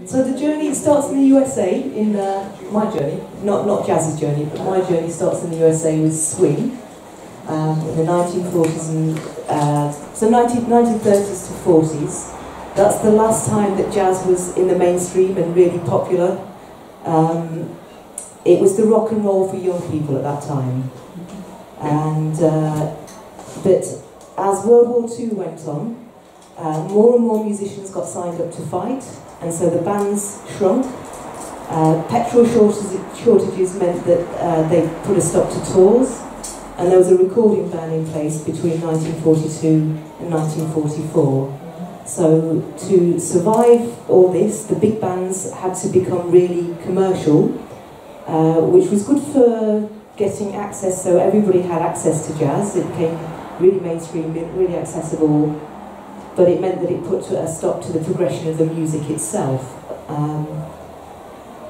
So the journey starts in the USA, in my journey, not Jazz's journey, but my journey starts in the USA with swing in the 1940s and so 1930s to 40s. That's the last time that jazz was in the mainstream and really popular. It was the rock and roll for young people at that time. And but as World War II went on, more and more musicians got signed up to fight, and so the bands shrunk. Petrol shortages meant that they put a stop to tours, and there was a recording ban in place between 1942 and 1944. So to survive all this, the big bands had to become really commercial, which was good for getting access, so everybody had access to jazz. It became really mainstream, really accessible, but it meant that it put a stop to the progression of the music itself.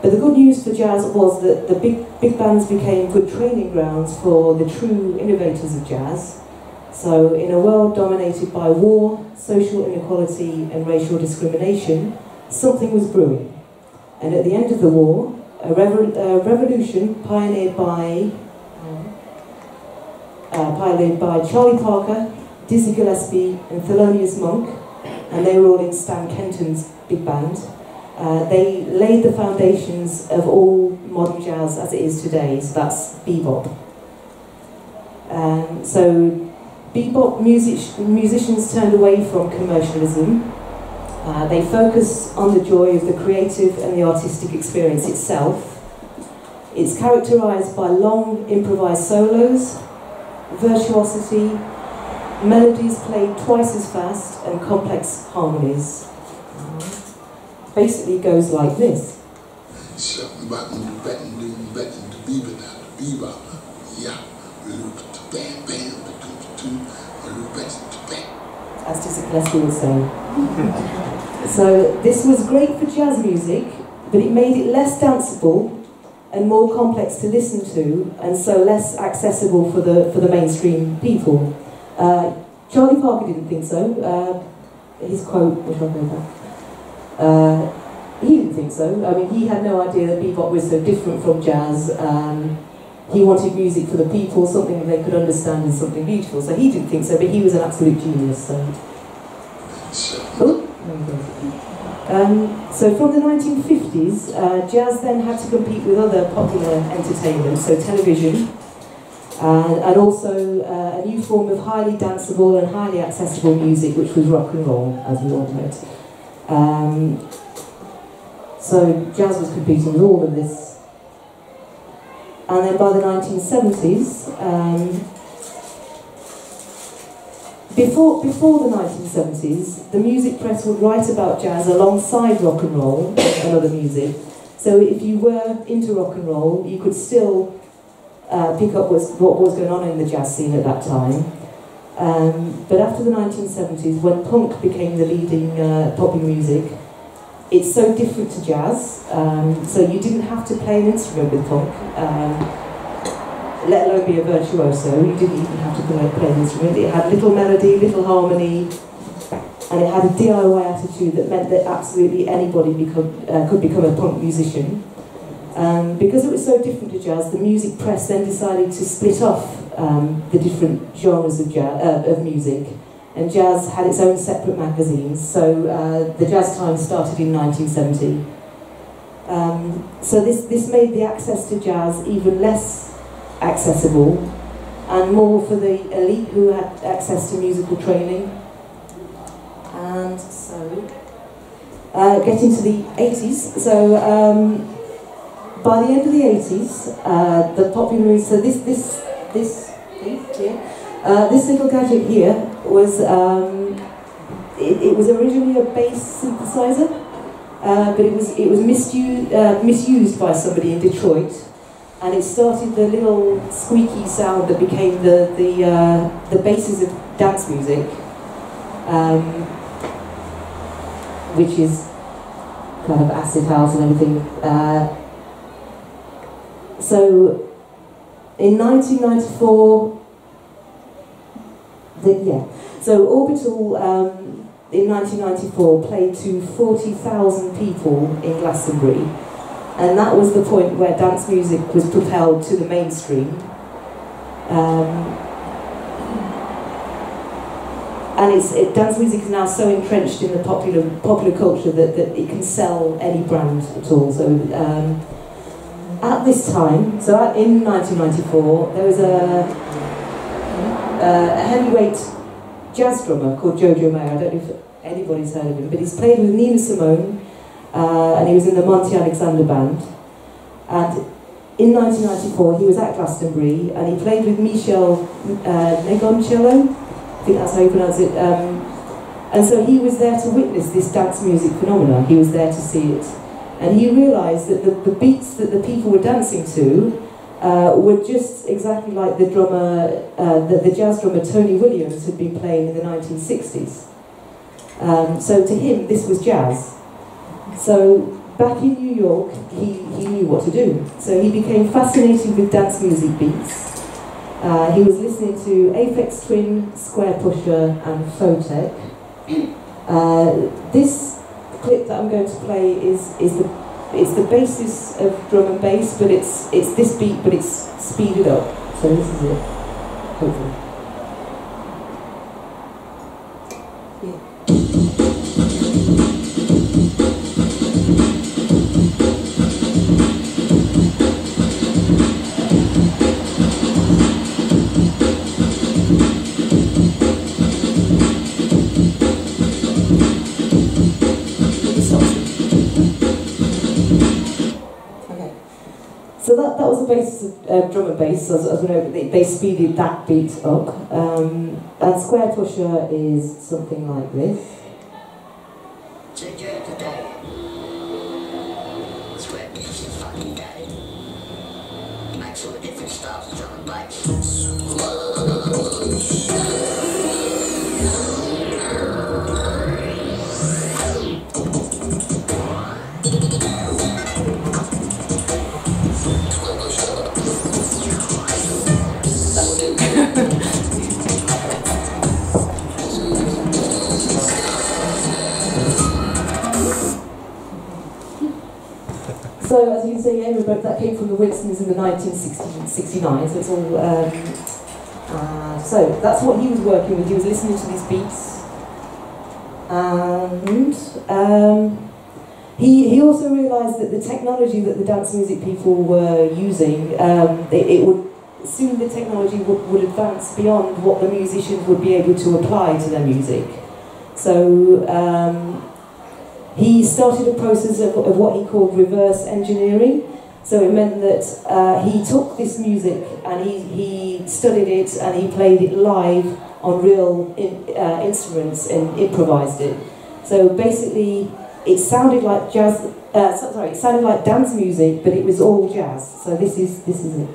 But the good news for jazz was that the big bands became good training grounds for the true innovators of jazz. So in a world dominated by war, social inequality and racial discrimination, something was brewing. And at the end of the war, a revolution pioneered by Charlie Parker, Dizzy Gillespie and Thelonious Monk, and they were all in Stan Kenton's big band. They laid the foundations of all modern jazz as it is today, so that's bebop. So bebop musicians turned away from commercialism. They focus on the joy of the creative and the artistic experience itself. It's characterized by long improvised solos, virtuosity, melodies played twice as fast, and complex harmonies. Basically goes like this. As Dizzy Gillespie would say. So this was great for jazz music, but it made it less danceable and more complex to listen to, and so less accessible for the mainstream people. Charlie Parker didn't think so. His quote, which I'll go back. He didn't think so. I mean, he had no idea that bebop was so different from jazz. He wanted music for the people, something that they could understand and something beautiful. So he didn't think so, but he was an absolute genius. So from the 1950s, jazz then had to compete with other popular entertainment, so television, and also a new form of highly danceable and highly accessible music, which was rock and roll, as we all know. So jazz was competing with all of this. And then by the 1970s, before the 1970s, the music press would write about jazz alongside rock and roll and other music. So if you were into rock and roll, you could still pick up what was going on in the jazz scene at that time. But after the 1970s, when punk became the leading popular music, it's so different to jazz, so you didn't have to play an instrument with punk, let alone be a virtuoso. You didn't even have to play an instrument. It had little melody, little harmony, and it had a DIY attitude that meant that absolutely anybody could become a punk musician. Because it was so different to jazz, the music press then decided to split off the different genres of music. And jazz had its own separate magazines, so the Jazz Times started in 1970. So this made the access to jazz even less accessible, and more for the elite who had access to musical training. And so, getting to the 80s, so by the end of the 80s, the popular music, so this thing here, this little gadget here was, it was originally a bass synthesizer, but it was misused by somebody in Detroit, and it started the little squeaky sound that became the basis of dance music, which is kind of acid house and everything. So in 1994, so Orbital in 1994, played to 40,000 people in Glastonbury, and that was the point where dance music was propelled to the mainstream. And dance music is now so entrenched in the popular culture that it can sell any brand at all. So at this time, so in 1994, there was a heavyweight jazz drummer called Jojo Mayer. I don't know if anybody's heard of him, but he's played with Nina Simone, and he was in the Monty Alexander Band. And in 1994, he was at Glastonbury, and he played with Michel Negoncello. I think that's how you pronounce it. And so he was there to witness this dance music phenomenon. He was there to see it. And he realised that the beats that the people were dancing to were just exactly like the drummer, the jazz drummer Tony Williams had been playing in the 1960s. So to him, this was jazz. So back in New York, he knew what to do. So he became fascinated with dance music beats. He was listening to Aphex Twin, Square Pusher, and Photech. This clip that I'm going to play is the basis of drum and bass, but it's this beat, but it's speeded up. So this is it, hopefully. So that was the basis of drum and bass. As we know, they speeded that beat up. And Square Pusher is something like this. Square Pusher's fucking day. Makes all the different styles of drum and bass. So, as you can see, everybody, that came from the Winstons in the 1969, so it's all... so, that's what he was working with. He was listening to these beats. And he also realised that the technology that the dance music people were using, soon the technology would advance beyond what the musicians would be able to apply to their music. So, he started a process of what he called reverse engineering. So it meant that he took this music and he studied it and he played it live on real instruments and improvised it. So basically, it sounded like jazz. It sounded like dance music, but it was all jazz. So this is it.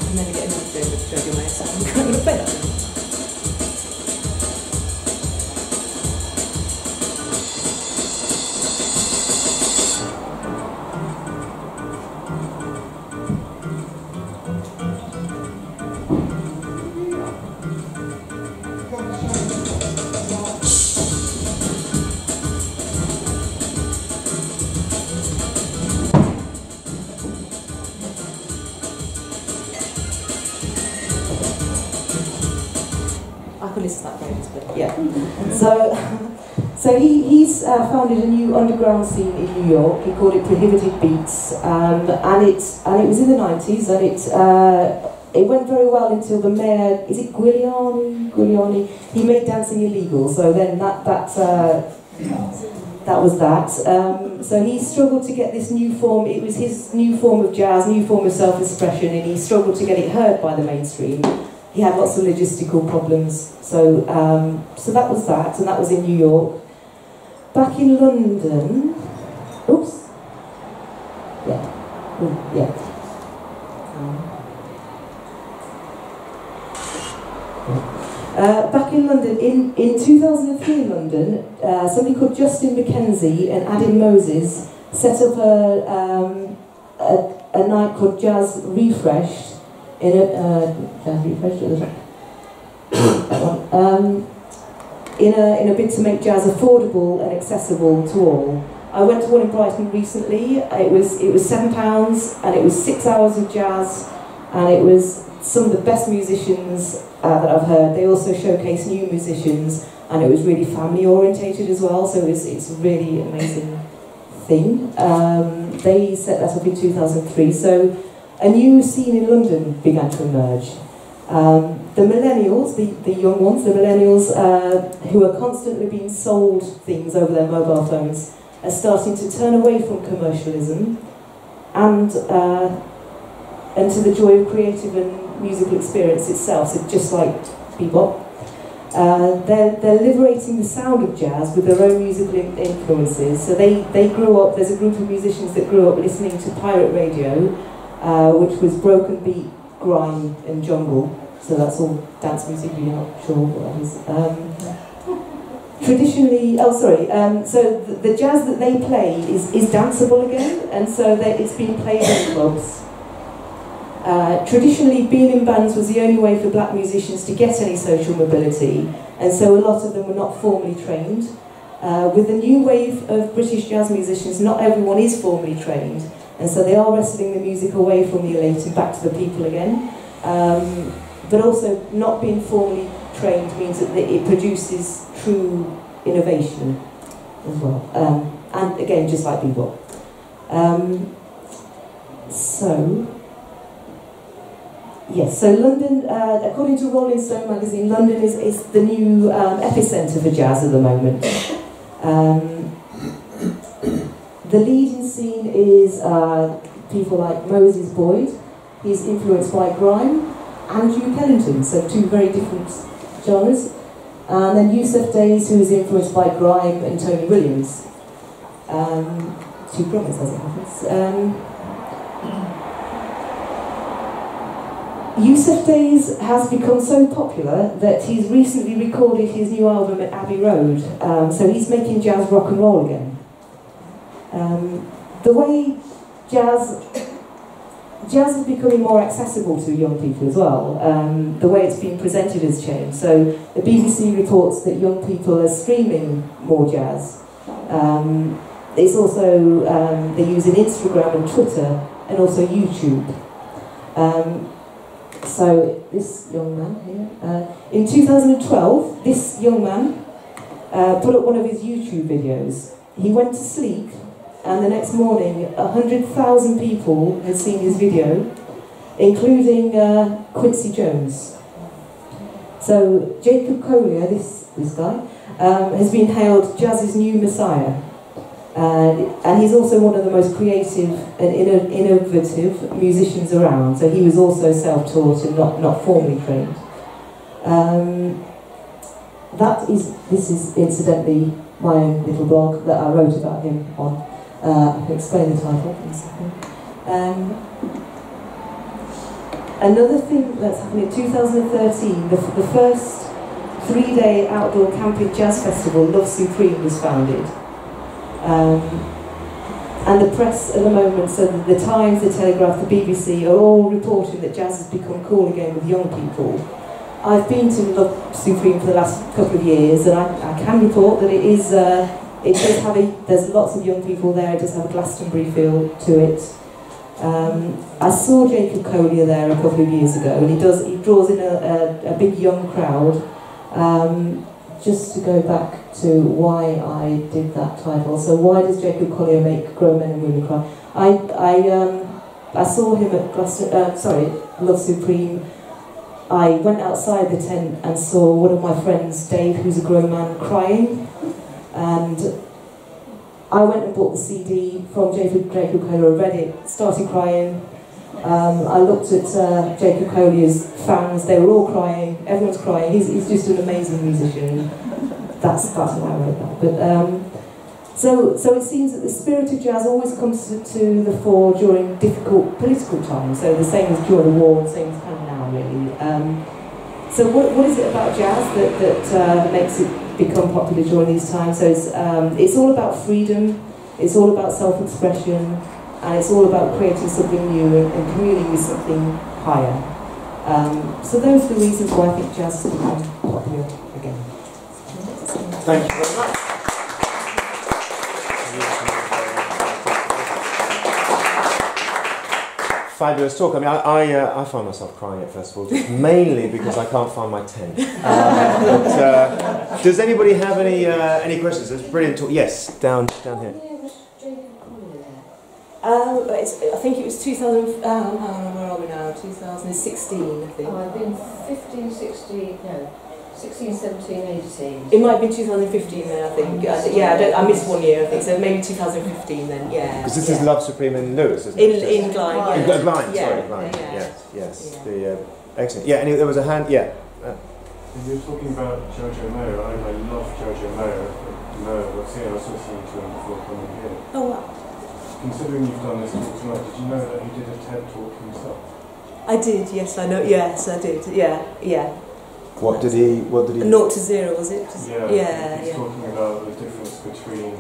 I'm never getting enough to do with Jojo Mayer, so I'm going to play that. I could listen to that phrase, but yeah. So he's founded a new underground scene in New York. He called it Prohibited Beats, and it was in the 90s, and it went very well until the mayor, is it Giuliani? He made dancing illegal. So then that was that. So he struggled to get this new form. It was his new form of jazz, new form of self-expression, and he struggled to get it heard by the mainstream. He had lots of logistical problems, so that was that, and that was in New York. Back in London, oops, yeah, ooh, yeah. Back in London, in 2003 in London, somebody called Justin Mackenzie and Adam Moses set up a night called Jazz Refreshed in a bid to make jazz affordable and accessible to all. I went to one in Brighton recently. It was £7 and it was 6 hours of jazz, and it was some of the best musicians that I've heard. They also showcased new musicians, and it was really family orientated as well, so it's a really amazing thing. They set that up in 2003, so a new scene in London began to emerge. The millennials, the young ones, the millennials who are constantly being sold things over their mobile phones, are starting to turn away from commercialism and to the joy of creative and musical experience itself. So just like bebop, they're liberating the sound of jazz with their own musical influences. So they grew up. There's a group of musicians that grew up listening to pirate radio, which was broken beat, grime, and jungle. So that's all dance music. You're not sure what that is. Traditionally, so the jazz that they play is danceable again, and so it's been played in clubs. Traditionally, being in bands was the only way for black musicians to get any social mobility, and so a lot of them were not formally trained. With the new wave of British jazz musicians, not everyone is formally trained, and so they are wresting the music away from the elite and back to the people again. But also, not being formally trained means that it produces true innovation as well. And again, just like bebop. Yes, so London, according to Rolling Stone magazine, London is the new epicentre for jazz at the moment. The leading scene is people like Moses Boyd. He's influenced by grime, and Duke Ellington, so two very different genres. And then Yusuf Days, who is influenced by grime and Tony Williams. Two brothers, as it happens. Yusuf Days has become so popular that he's recently recorded his new album at Abbey Road. So he's making jazz rock and roll again. The way jazz is becoming more accessible to young people as well. The way it's being presented has changed. So the BBC reports that young people are streaming more jazz. It's also, they're using Instagram and Twitter and also YouTube. So this young man here, in 2012, this young man put up one of his YouTube videos. He went to sleep, and the next morning 100,000 people had seen his video, including Quincy Jones. So Jacob Collier, this guy, has been hailed jazz's new messiah. And he's also one of the most creative and innovative musicians around. So he was also self-taught and not formally trained. This is incidentally my own little blog that I wrote about him on. I can explain the title in a second. Another thing that's happened in 2013, the first 3-day outdoor camping jazz festival, Love Supreme, was founded. And the press at the moment, so the Times, the Telegraph, the BBC, are all reporting that jazz has become cool again with young people. I've been to Love Supreme for the last couple of years, and I can report that it does have there's lots of young people there. It does have a Glastonbury feel to it. I saw Jacob Collier there a couple of years ago, and he draws in a big young crowd. Just to go back to why I did that title. So why does Jacob Collier make grown men and women cry? I saw him at Love Supreme. I went outside the tent and saw one of my friends, Dave, who's a grown man, crying. And I went and bought the CD from Jacob Collier, read it, started crying. I looked at Jacob Collier's fans, they were all crying, everyone's crying. He's just an amazing musician. That's why I wrote that. But so it seems that the spirit of jazz always comes to the fore during difficult political times. So the same as during the war, the same as kind of now, really. So what is it about jazz that makes it become popular during these times? So it's all about freedom, it's all about self-expression, and it's all about creating something new and communing with something higher. So those are the reasons why I think jazz has become popular again. Thank you very much. Fabulous talk. I mean, I find myself crying at festivals, mainly because I can't find my tent. Does anybody have any questions? It's brilliant talk. Yes, down here. I think it was 2000. Where are we now? 2016, I think. Oh, I've been 15, 16, no, 16, 17, 18. It might be 2015 then, I think. I missed 1 year, I think, so maybe 2015 then, yeah. Because this is Love Supreme in Lewis, isn't it? In Glyn, yeah. Glyn, yeah. sorry, Glyn. Yeah. Yes. Yeah. Excellent. Yeah, and there was a hand, yeah. You were talking about Jojo Mayo. I love Jojo Mayo. I was listening to him before coming here. Oh, wow. Considering you've done this talk tonight, did you know that he did a TED talk himself? I did, yes, I know. Yes, I did. Yeah. What did he? 0 to 0, was it? He's talking about the difference between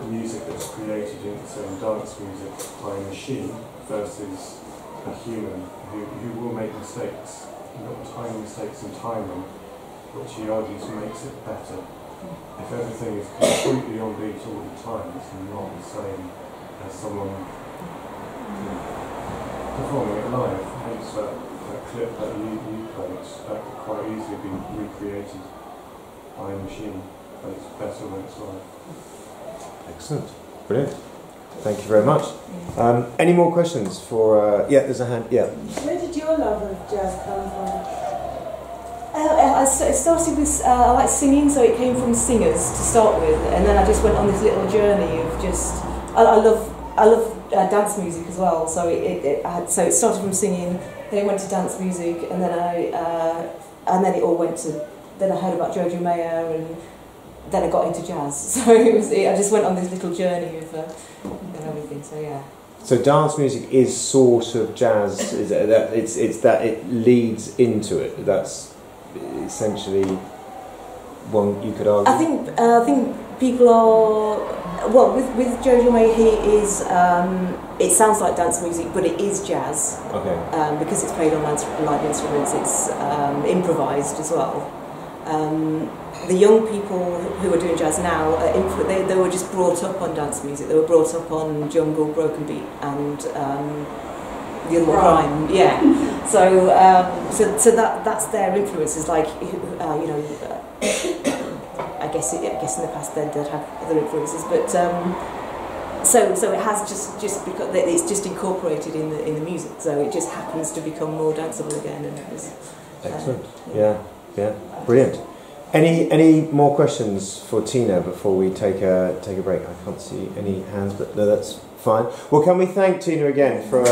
music that's created in dance music by a machine versus a human who will make mistakes, tiny mistakes in timing, which he argues makes it better. If everything is completely on beat all the time, it's not the same as someone performing it live. Hence that clip that you played, that could quite easily be recreated by a machine, but it's better when it's live. Excellent. Brilliant. Thank you very much. Any more questions for... yeah, there's a hand. Yeah. Where did your love of jazz come from? It started with, I like singing, so it came from singers to start with, and then I just went on this little journey of just, I love dance music as well, so so it started from singing, then it went to dance music, and then it all went to, then I heard about Jojo Mayo, and then I got into jazz, so I just went on this little journey of everything, so yeah. So dance music is sort of jazz, is it? It's that it leads into it, that's essentially one you could argue. I think people are, well, with Jojo Mayo, he is, it sounds like dance music, but it is jazz. Okay. Because it's played on live instruments, it's improvised as well. The young people who are doing jazz now, they were just brought up on dance music. They were brought up on jungle, broken beat, and the other one, grime. Yeah. So that's their influences. Like I guess in the past they'd have other influences, but so it has just because it's just incorporated in the music. So it just happens to become more danceable again. And it was, excellent. Yeah. Brilliant. Any more questions for Tina before we take a break? I can't see any hands, but no, that's fine. Well, can we thank Tina again for